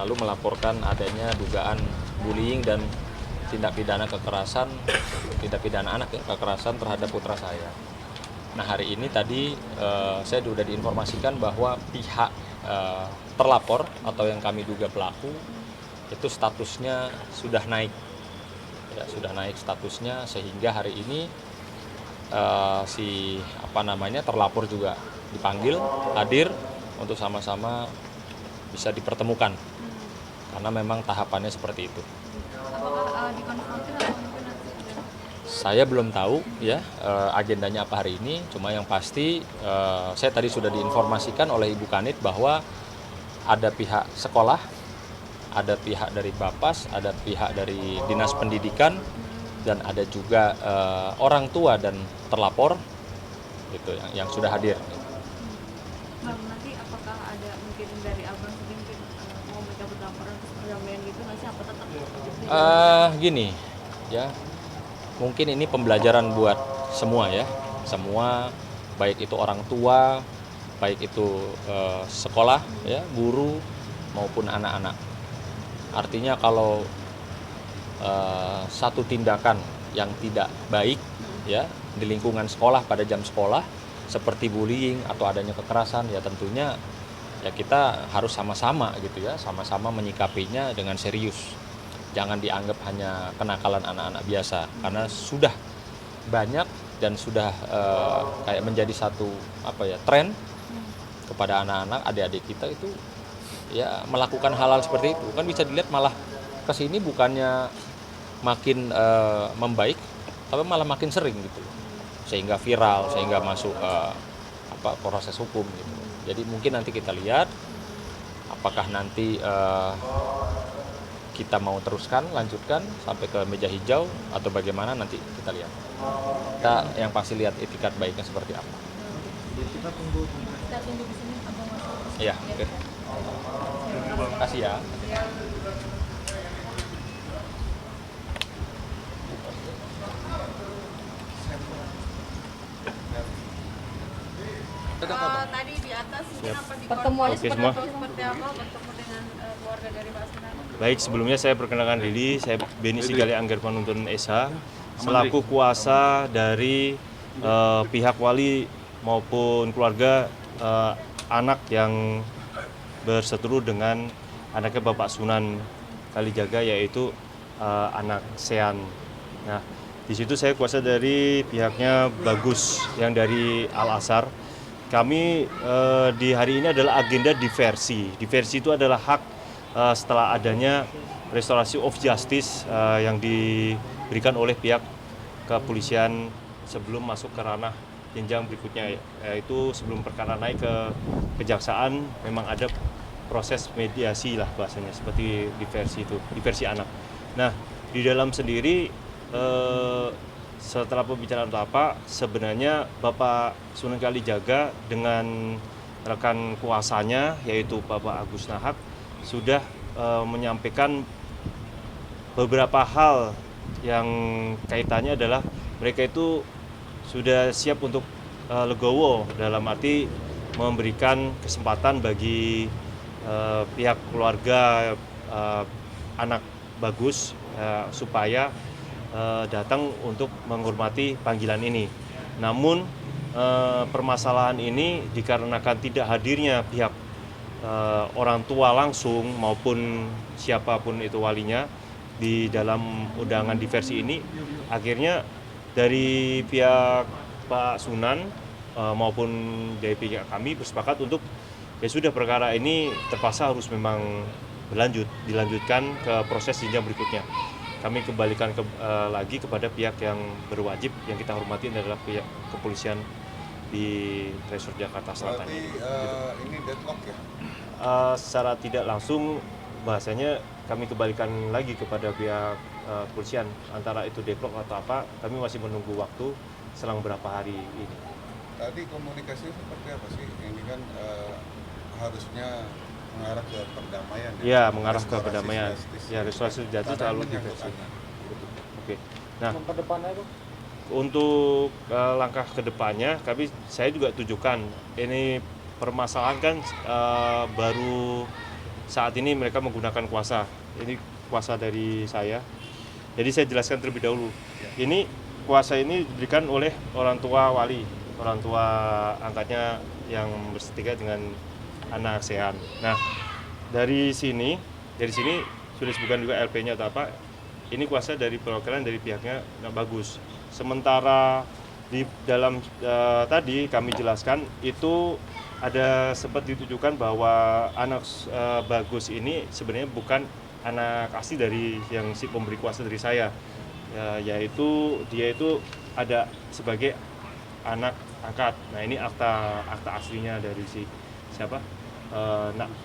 lalu melaporkan adanya dugaan bullying dan tindak pidana anak kekerasan terhadap putra saya. Nah, hari ini tadi saya sudah diinformasikan bahwa pihak terlapor atau yang kami duga pelaku itu statusnya sudah naik. Ya, sudah naik statusnya sehingga hari ini terlapor juga dipanggil hadir untuk sama-sama bisa dipertemukan karena memang tahapannya seperti itu. Apakah dikonfrontir atau mungkin nanti? Saya belum tahu ya agendanya apa hari ini, cuma yang pasti saya tadi sudah diinformasikan oleh Ibu Kanit bahwa ada pihak sekolah, ada pihak dari Bapas, ada pihak dari Dinas Pendidikan, dan ada juga orang tua dan terlapor gitu yang sudah hadir. Bang, nanti apakah ada mungkin dari abang sedikit mau mencabut laporan terus perdamaian gitu nggak sih? Apa tetap? Gini ya, mungkin ini pembelajaran buat semua ya, semua baik itu orang tua, baik itu sekolah ya, guru maupun anak-anak. Artinya kalau satu tindakan yang tidak baik ya di lingkungan sekolah pada jam sekolah seperti bullying atau adanya kekerasan, ya tentunya ya kita harus sama-sama gitu ya, sama-sama menyikapinya dengan serius. Jangan dianggap hanya kenakalan anak-anak biasa karena sudah banyak dan sudah kayak menjadi satu tren kepada anak-anak adik-adik kita itu ya melakukan hal-hal seperti itu. Kan bisa dilihat malah kesini bukannya makin membaik tapi malah makin sering gitu, sehingga viral, sehingga masuk proses hukum gitu. Jadi mungkin nanti kita lihat apakah nanti kita mau teruskan, lanjutkan sampai ke meja hijau atau bagaimana, nanti kita lihat. Kita yang pasti lihat etikat baiknya seperti apa. Kita tunggu di sini abang masuk. Iya, oke. Terima kasih ya. Tadi di atas apa di Pertemuannya Oke, semua. seperti apa bertemu dengan keluarga dari Pak Sunan? Baik, sebelumnya saya perkenalkan diri, saya Beni Sigali Angger Panuntun SH, selaku kuasa dari pihak wali maupun keluarga anak yang berseteru dengan anaknya Bapak Sunan Kalijaga, yaitu anak Sean. Nah, di situ saya kuasa dari pihaknya Bagus yang dari Al-Azhar. Kami di hari ini adalah agenda diversi. Diversi itu adalah hak setelah adanya restorasi of justice yang diberikan oleh pihak kepolisian sebelum masuk ke ranah jenjang berikutnya, yaitu sebelum perkara naik ke kejaksaan memang ada proses mediasi lah bahasanya, seperti diversi itu, diversi anak. Nah, di dalam sendiri setelah pembicaraan sebenarnya Bapak Sunan Kalijaga dengan rekan kuasanya yaitu Bapak Agus Nahak sudah menyampaikan beberapa hal yang kaitannya adalah mereka itu sudah siap untuk legowo, dalam arti memberikan kesempatan bagi pihak keluarga anak Bagus supaya datang untuk menghormati panggilan ini. Namun permasalahan ini dikarenakan tidak hadirnya pihak orang tua langsung maupun siapapun itu walinya di dalam undangan diversi ini, akhirnya dari pihak Pak Sunan maupun dari pihak kami bersepakat untuk ya sudah, perkara ini terpaksa harus memang dilanjutkan ke proses jenjang berikutnya. Kami kembalikan lagi kepada pihak yang berwajib, yang kita hormati adalah pihak kepolisian di Resort Jakarta Selatan ini. Ini deadlock ya? Secara tidak langsung bahasanya kami kembalikan lagi kepada pihak kepolisian, antara itu deadlock atau apa, kami masih menunggu waktu selang berapa hari ini. Tadi komunikasinya seperti apa sih? Ini kan harusnya mengarah ke perdamaian. Ya, mengarah ke perdamaian. Ya, restorasi justice selalu diversi. Oke. Nah, untuk langkah kedepannya, saya juga tujukan ini permasalahan kan baru saat ini mereka menggunakan kuasa. Ini kuasa dari saya. Jadi saya jelaskan terlebih dahulu. Ini kuasa ini diberikan oleh orang tua wali, orang tua angkatnya yang bersetingkat dengan anak ASEAN. Nah, dari sini sudah disebutkan juga LP-nya atau apa. Ini kuasa dari perwakilan dari pihaknya nggak bagus. Sementara di dalam tadi kami jelaskan itu ada sempat ditujukan bahwa anak Bagus ini sebenarnya bukan anak asli dari yang si pemberi kuasa dari saya, yaitu dia itu ada sebagai anak angkat. Nah ini akta aslinya dari si siapa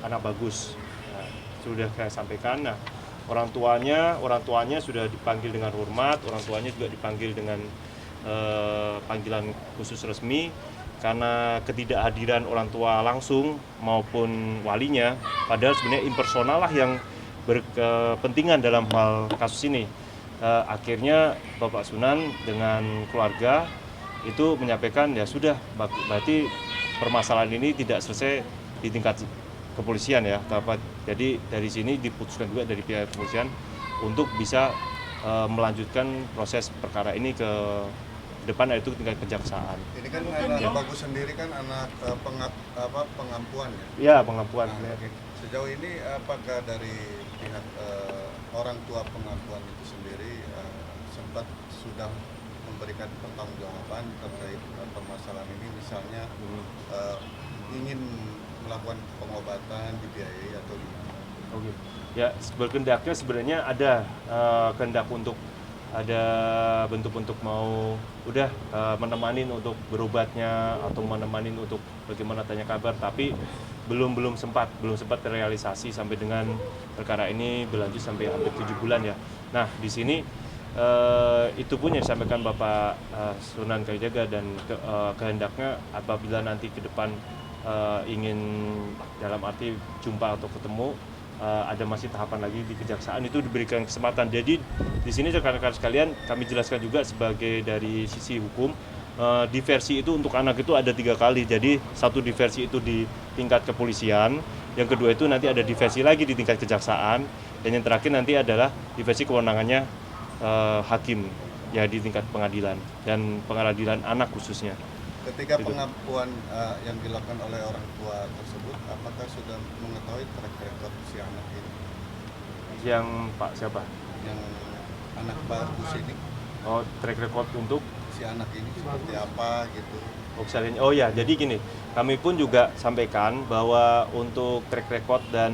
anak Bagus. Nah, sudah saya sampaikan. Nah orang tuanya sudah dipanggil dengan hormat, orang tuanya juga dipanggil dengan panggilan khusus resmi. Karena ketidakhadiran orang tua langsung maupun walinya, padahal sebenarnya impersonal lah yang berkepentingan dalam hal kasus ini. Akhirnya Bapak Sunan dengan keluarga itu menyampaikan ya sudah, berarti permasalahan ini tidak selesai di tingkat kepolisian ya. Jadi dari sini diputuskan juga dari pihak kepolisian untuk bisa melanjutkan proses perkara ini ke depan, yaitu tingkat kejaksaan. Ini kan anak Bagus sendiri kan anak pengampuan ya? Iya, pengampuan. Nah, sejauh ini apakah dari pihak orang tua pengampuan itu sendiri sempat sudah memberikan pertanggungjawaban terkait permasalahan ini, misalnya ingin melakukan pengobatan dibiayai atau gimana? Oke. Ya, berkendaknya sebenarnya ada kehendak untuk ada bentuk mau menemani untuk berobatnya atau menemani untuk bagaimana tanya kabar, tapi belum sempat terrealisasi sampai dengan perkara ini berlanjut sampai hampir 7 bulan ya. Nah di sini itu pun yang disampaikan Bapak Sunan Kalijaga dan kehendaknya apabila nanti ke depan ingin dalam arti jumpa atau ketemu, ada masih tahapan lagi di kejaksaan, itu diberikan kesempatan. Jadi di sini rekan-rekan sekalian kami jelaskan juga sebagai dari sisi hukum, diversi itu untuk anak itu ada 3 kali. Jadi satu diversi itu di tingkat kepolisian, yang kedua itu nanti ada diversi lagi di tingkat kejaksaan, dan yang terakhir nanti adalah diversi kewenangannya hakim ya di tingkat pengadilan dan pengadilan anak khususnya. Ketika pengampuan yang dilakukan oleh orang tua tersebut, apakah sudah mengetahui track record si anak ini? Yang Pak siapa? Yang anak Bagus ini? Oh, track record untuk Si anak ini seperti apa gitu? Oh ya, jadi gini, kami pun juga sampaikan bahwa untuk track record dan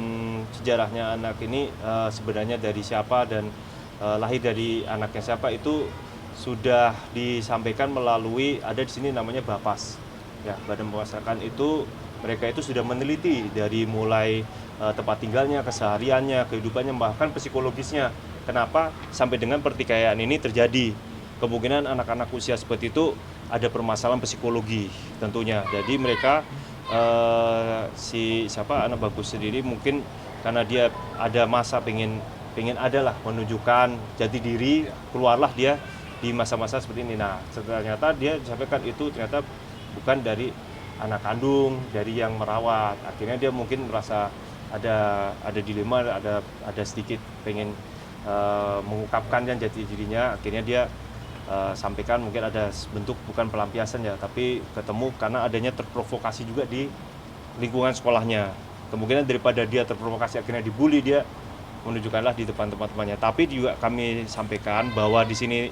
sejarahnya anak ini sebenarnya dari siapa dan lahir dari anaknya siapa itu sudah disampaikan melalui ada di sini namanya Bapas. Ya, Badan Pemasyarakatan itu mereka itu sudah meneliti dari mulai tempat tinggalnya, kesehariannya, kehidupannya, bahkan psikologisnya. Kenapa sampai dengan pertikaian ini terjadi? Kemungkinan anak-anak usia seperti itu ada permasalahan psikologi tentunya. Jadi mereka anak Bagus sendiri mungkin karena dia ada masa pengen adalah menunjukkan jati diri, keluarlah dia di masa-masa seperti ini. Nah, ternyata dia disampaikan itu ternyata bukan dari anak kandung, dari yang merawat. Akhirnya dia mungkin merasa ada dilema, ada sedikit pengen mengungkapkan jati dirinya. Akhirnya dia sampaikan mungkin ada bentuk bukan pelampiasan ya, tapi ketemu karena adanya terprovokasi juga di lingkungan sekolahnya. Kemungkinan daripada dia terprovokasi akhirnya dibully, dia menunjukkanlah di depan teman-temannya. Tapi juga kami sampaikan bahwa di sini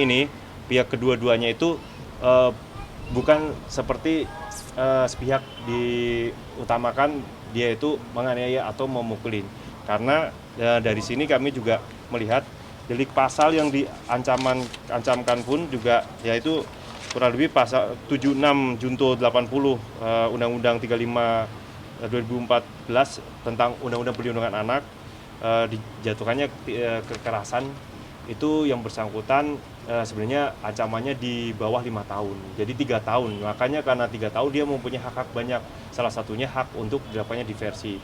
ini pihak kedua-duanya itu bukan seperti sepihak diutamakan dia itu menganiaya atau memukulin. Karena dari sini kami juga melihat delik pasal yang diancamkan pun juga yaitu kurang lebih pasal 76 Junto 80 Undang-Undang 35 2014 tentang Undang-Undang Perlindungan Anak, dijatuhkannya kekerasan itu yang bersangkutan sebenarnya ancamannya di bawah 5 tahun, jadi 3 tahun. Makanya karena 3 tahun dia mempunyai hak banyak, salah satunya hak untuk didapatnya diversi.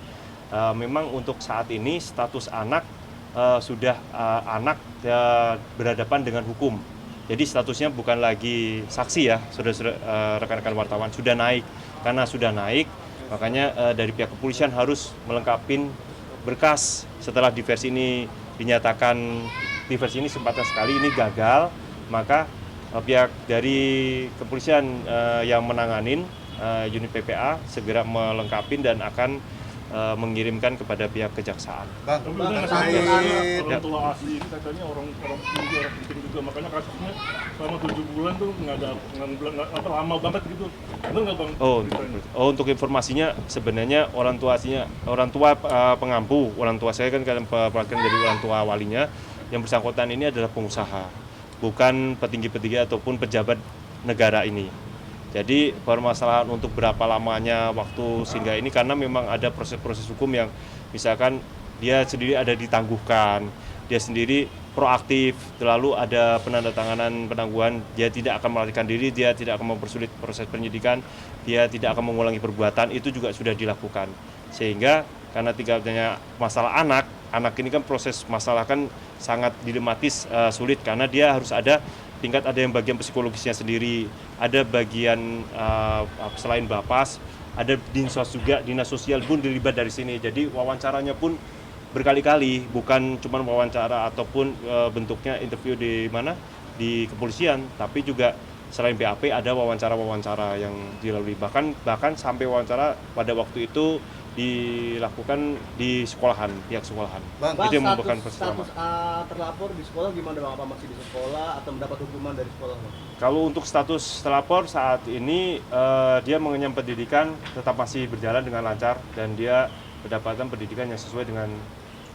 Memang untuk saat ini status anak sudah anak berhadapan dengan hukum. Jadi statusnya bukan lagi saksi ya, rekan-rekan wartawan, sudah naik. Karena sudah naik, Makanya dari pihak kepolisian harus melengkapi berkas setelah diversi ini dinyatakan diversi ini kesempatan sekali ini gagal, maka pihak dari kepolisian yang menanganin unit PPA segera melengkapi dan akan mengirimkan kepada pihak kejaksaan. Bang, Tapi udah terkait orang tua asli ini katanya orang penting juga, makanya kasusnya selama 7 bulan tuh nggak lama banget gitu. Benar nggak Bang? Untuk informasinya sebenarnya orang tua pengampu, orang tua saya kan kalian perhatikan dari orang tua walinya, yang bersangkutan ini adalah pengusaha, bukan petinggi-petinggi ataupun pejabat negara ini. Jadi permasalahan untuk berapa lamanya waktu sehingga ini karena memang ada proses-proses hukum yang misalkan dia sendiri ada ditangguhkan, dia sendiri proaktif, lalu ada penandatanganan penangguhan, dia tidak akan melarikan diri, dia tidak akan mempersulit proses penyidikan, dia tidak akan mengulangi perbuatan, itu juga sudah dilakukan. Sehingga karena tinggalnya masalah anak ini kan proses masalah kan sangat dilematis, sulit karena dia harus ada tingkat ada yang bagian psikologisnya sendiri, ada bagian selain Bapas, ada dinsos juga, dinas sosial pun terlibat dari sini. Jadi wawancaranya pun berkali-kali, bukan cuma wawancara ataupun bentuknya interview di kepolisian, tapi juga selain BAP ada wawancara-wawancara yang dilalui. Bahkan sampai wawancara pada waktu itu dilakukan di sekolahan, pihak sekolahan. Bang, itu yang merupakan status terlapor di sekolah gimana Bang? Apa masih di sekolah atau mendapat hukuman dari sekolah Bang? Kalau untuk status terlapor saat ini dia mengenyam pendidikan tetap masih berjalan dengan lancar dan dia mendapatkan pendidikan yang sesuai dengan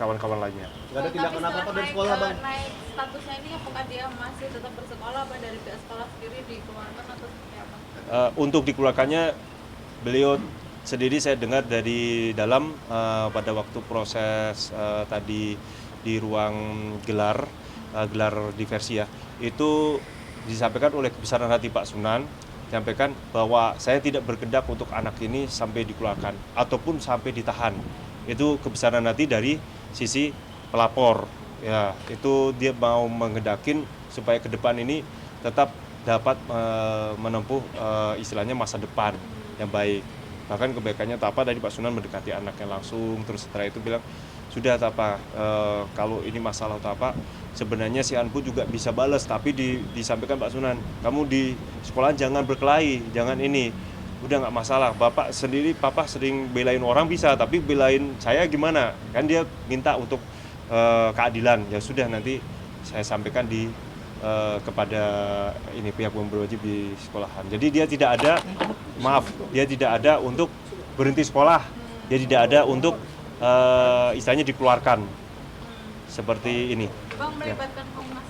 kawan-kawan lainnya. Nggak ada tindakan apa-apa dari sekolah Bang? Naik statusnya ini apakah dia masih tetap bersekolah apa dari pihak sekolah sendiri dikeluarkan atau seperti apa? Untuk dikeluarkannya beliau sendiri saya dengar dari dalam pada waktu proses tadi di ruang gelar diversi ya, itu disampaikan oleh kebesaran hati Pak Sunan, menyampaikan bahwa saya tidak berkehendak untuk anak ini sampai dikeluarkan ataupun sampai ditahan. Itu kebesaran hati dari sisi pelapor ya, itu dia mau menghendakin supaya ke depan ini tetap dapat menempuh istilahnya masa depan yang baik. Bahkan kebaikannya Tapa dari Pak Sunan mendekati anaknya langsung, terus setelah itu bilang, sudah Tapa, kalau ini masalah Tapa, sebenarnya si Anpu juga bisa balas, tapi disampaikan Pak Sunan, kamu di sekolah jangan berkelahi, jangan ini, udah nggak masalah, Bapak sendiri, Papa sering belain orang bisa, tapi belain saya gimana? Kan dia minta untuk keadilan, ya sudah nanti saya sampaikan kepada ini pihak yang berwajib di sekolahan. Jadi dia tidak ada untuk berhenti sekolah, dia tidak ada untuk istilahnya dikeluarkan seperti ini. Bang, melibatkan Komnas?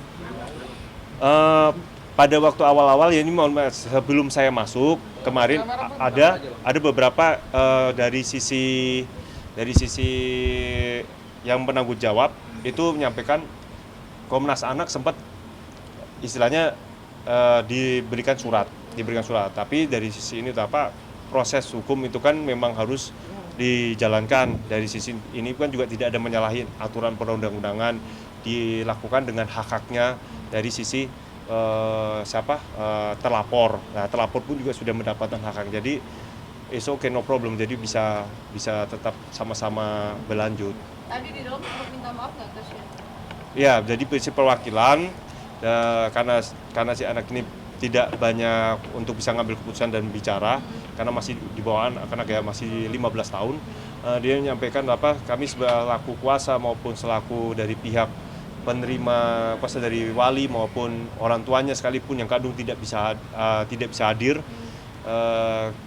Pada waktu awal-awal ya ini sebelum saya masuk kemarin ada beberapa dari sisi yang penanggung jawab itu menyampaikan Komnas Anak sempat istilahnya diberikan surat, tapi dari sisi ini apa proses hukum itu kan memang harus dijalankan. Dari sisi ini kan juga tidak ada menyalahi aturan perundang-undangan, dilakukan dengan hak-haknya dari sisi terlapor. Nah, terlapor pun juga sudah mendapatkan hak-hak. Jadi it's okay, no problem. Jadi bisa tetap sama-sama berlanjut. Tadi di dalam sempat minta maaf nggak ke Shane? Ya, jadi prinsip perwakilan karena si anak ini tidak banyak untuk bisa ngambil keputusan dan bicara karena masih di bawah anak ya masih 15 tahun. Dia menyampaikan kami selaku kuasa maupun selaku dari pihak penerima kuasa dari wali maupun orang tuanya sekalipun yang kadung tidak bisa hadir,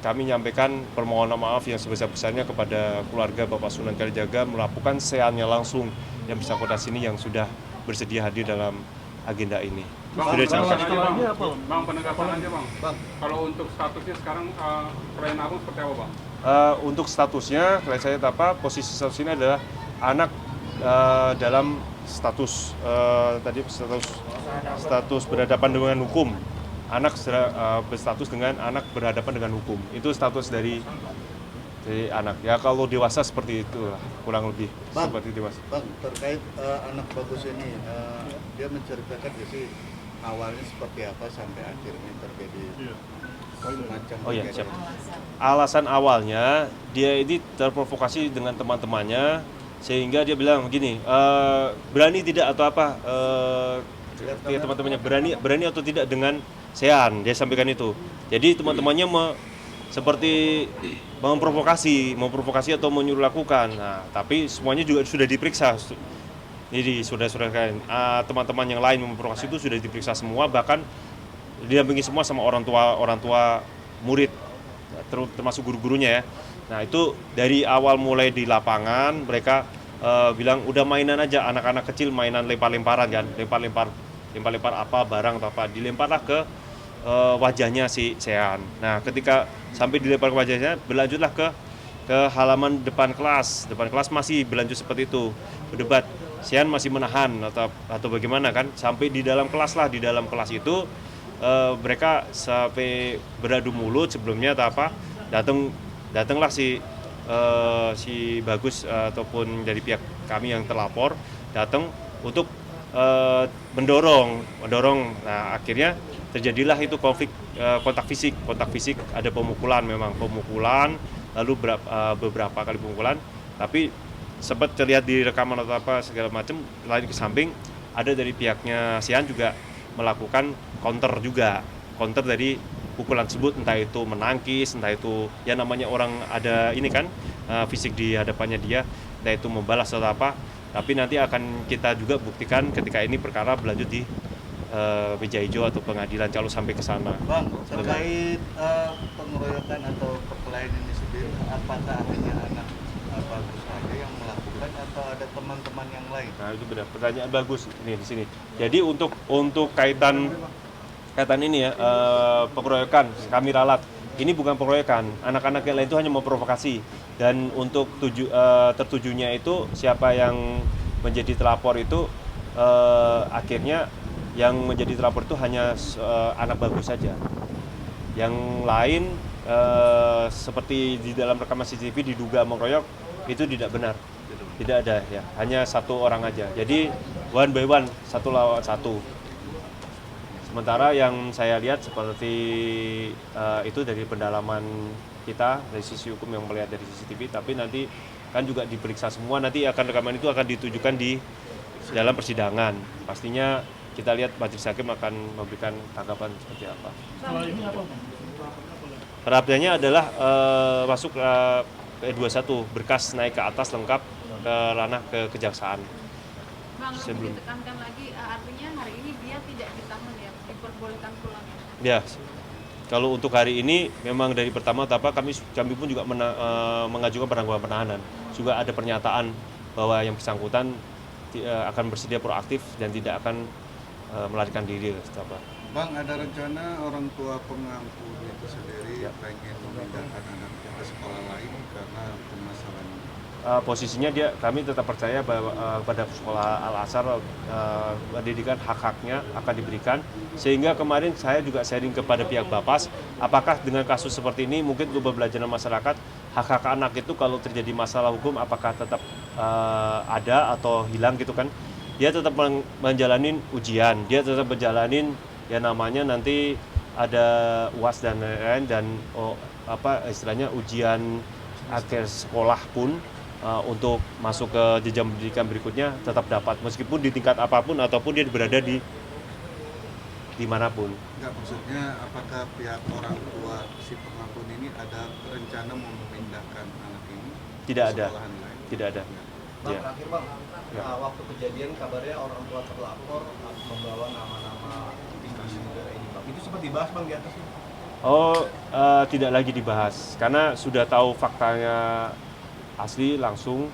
kami menyampaikan permohonan maaf yang sebesar-besarnya kepada keluarga Bapak Sunan Kalijaga melakukan seannya langsung yang bersangkutan sini yang sudah bersedia hadir dalam agenda ini. Bang, Setelahnya apa? Bang, penegasan aja Bang. Kalau untuk statusnya sekarang klien Agung seperti apa Bang? Untuk statusnya, klien saya posisi status ini adalah anak dalam status berhadapan dengan hukum. Anak berstatus dengan anak berhadapan dengan hukum. Itu status dari anak. Ya kalau dewasa seperti itu kurang lebih seperti dewasa. Bang, terkait anak Bagus ini, dia menceritakan sih awalnya seperti apa sampai akhirnya terjadi semacam Oh iya, kejadian. siap. alasan awalnya dia ini terprovokasi dengan teman-temannya sehingga dia bilang begini, berani tidak atau apa, teman-temannya berani atau tidak dengan Sean, dia sampaikan itu. Jadi teman-temannya seperti memprovokasi atau menyuruh lakukan. Nah, tapi semuanya juga sudah diperiksa. Jadi saudara-saudara teman-teman yang lain memprovokasi itu sudah diperiksa semua, bahkan didampingi semua sama orang tua murid, termasuk guru-gurunya ya. Nah itu dari awal mulai di lapangan mereka bilang udah mainan aja, anak-anak kecil mainan lempar-lemparan kan, lempar-lempar apa barang atau apa, dilemparlah ke wajahnya si Sean. Nah ketika sampai dilempar ke wajahnya, berlanjutlah ke halaman depan kelas masih berlanjut seperti itu, berdebat. Sean masih menahan atau bagaimana kan, sampai di dalam kelas itu mereka sampai beradu mulut sebelumnya atau apa, datanglah si Bagus ataupun dari pihak kami yang terlapor datang untuk mendorong. Nah akhirnya terjadilah itu kontak fisik, ada pemukulan lalu beberapa kali pemukulan, tapi sempat terlihat di rekaman atau apa segala macam. Lain ke samping ada dari pihaknya Sean juga melakukan counter dari pukulan tersebut, entah itu menangkis, entah itu ya namanya orang ada ini kan fisik di hadapannya dia, entah itu membalas atau apa. Tapi nanti akan kita juga buktikan ketika ini perkara berlanjut di meja hijau atau pengadilan kalau sampai ke sana. Bang, terkait pengeroyokan atau perkelahian ini sendiri, apakah hanya anak Bagus saja yang melakukan atau ada teman-teman yang lain? Nah itu benar, pertanyaan bagus ini di sini. Jadi untuk kaitan ini ya, pengeroyokan kami ralat, ini bukan pengeroyokan, anak-anak yang lain itu hanya memprovokasi. Dan untuk tertujunya itu siapa yang menjadi terlapor itu, akhirnya yang menjadi terlapor itu hanya anak Bagus saja. Yang lain seperti di dalam rekaman CCTV diduga mengeroyok, itu tidak benar, tidak ada ya, hanya satu orang aja. Jadi one by one, satu lawan satu. Sementara yang saya lihat seperti itu dari pendalaman kita dari sisi hukum yang melihat dari CCTV, tapi nanti kan juga diperiksa semua, nanti rekaman itu akan ditujukan di dalam persidangan. Pastinya kita lihat majelis hakim akan memberikan tanggapan seperti apa. Setelah ini apa? Harapannya adalah masuk P21, berkas naik ke atas lengkap ke ranah kejaksaan. Bang, Sebelum. ditekankan lagi, artinya hari ini dia tidak ditahan ya, diperbolehkan pulang. Ya, kalau untuk hari ini memang dari pertama kami pun juga mengajukan penangguhan penahanan. Juga ada pernyataan bahwa yang bersangkutan akan bersedia proaktif dan tidak akan melarikan diri. Bang, ada rencana orang tua pengangku itu sendiri pengen memindahkan anaknya ke sekolah lain karena permasalahan ini? Posisinya kami tetap percaya bahwa pada sekolah Al-Azhar pendidikan hak-haknya akan diberikan, sehingga kemarin saya juga sharing kepada pihak Bapas, apakah dengan kasus seperti ini mungkin untuk pembelajaran masyarakat hak-hak anak itu kalau terjadi masalah hukum apakah tetap ada atau hilang gitu kan. Dia tetap menjalani ujian, dia tetap menjalani ya namanya nanti ada UAS dan lain-lain, dan istilahnya ujian akhir sekolah pun untuk masuk ke jenjang pendidikan berikutnya tetap dapat meskipun di tingkat apapun ataupun dia berada di manapun. Enggak, maksudnya apakah pihak orang tua si pengampun ini ada rencana memindahkan anak ini Tidak ke ada. sekolahan lain? Tidak ada. Bang, Ya. terakhir bang, Ya. waktu kejadian kabarnya orang tua terlapor membawa nama-nama institusi negara ini bang. Itu sempat dibahas bang di atas ini? Tidak lagi dibahas karena sudah tahu faktanya asli langsung.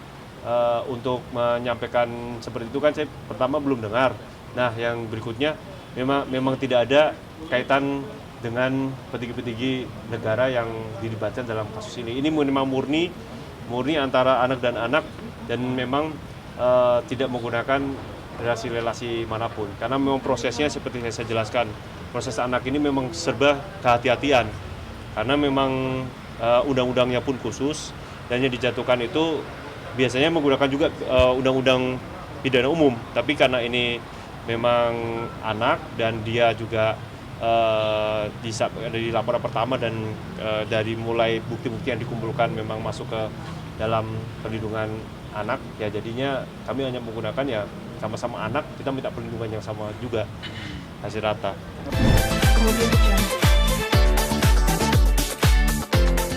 Untuk menyampaikan seperti itu kan saya pertama belum dengar. Nah yang berikutnya memang tidak ada kaitan dengan petinggi-petinggi negara yang dilibatkan dalam kasus ini. Ini memang murni antara anak dan anak, dan memang tidak menggunakan relasi-relasi manapun. Karena memang prosesnya seperti yang saya jelaskan, proses anak ini memang serba kehati-hatian. Karena memang undang-undangnya pun khusus, dan yang dijatuhkan itu biasanya menggunakan juga undang-undang pidana umum. Tapi karena ini memang anak dan dia juga dari laporan pertama dan dari mulai bukti-bukti yang dikumpulkan memang masuk ke dalam perlindungan anak, ya jadinya kami hanya menggunakan ya sama-sama anak, kita minta perlindungan yang sama juga hasil rata.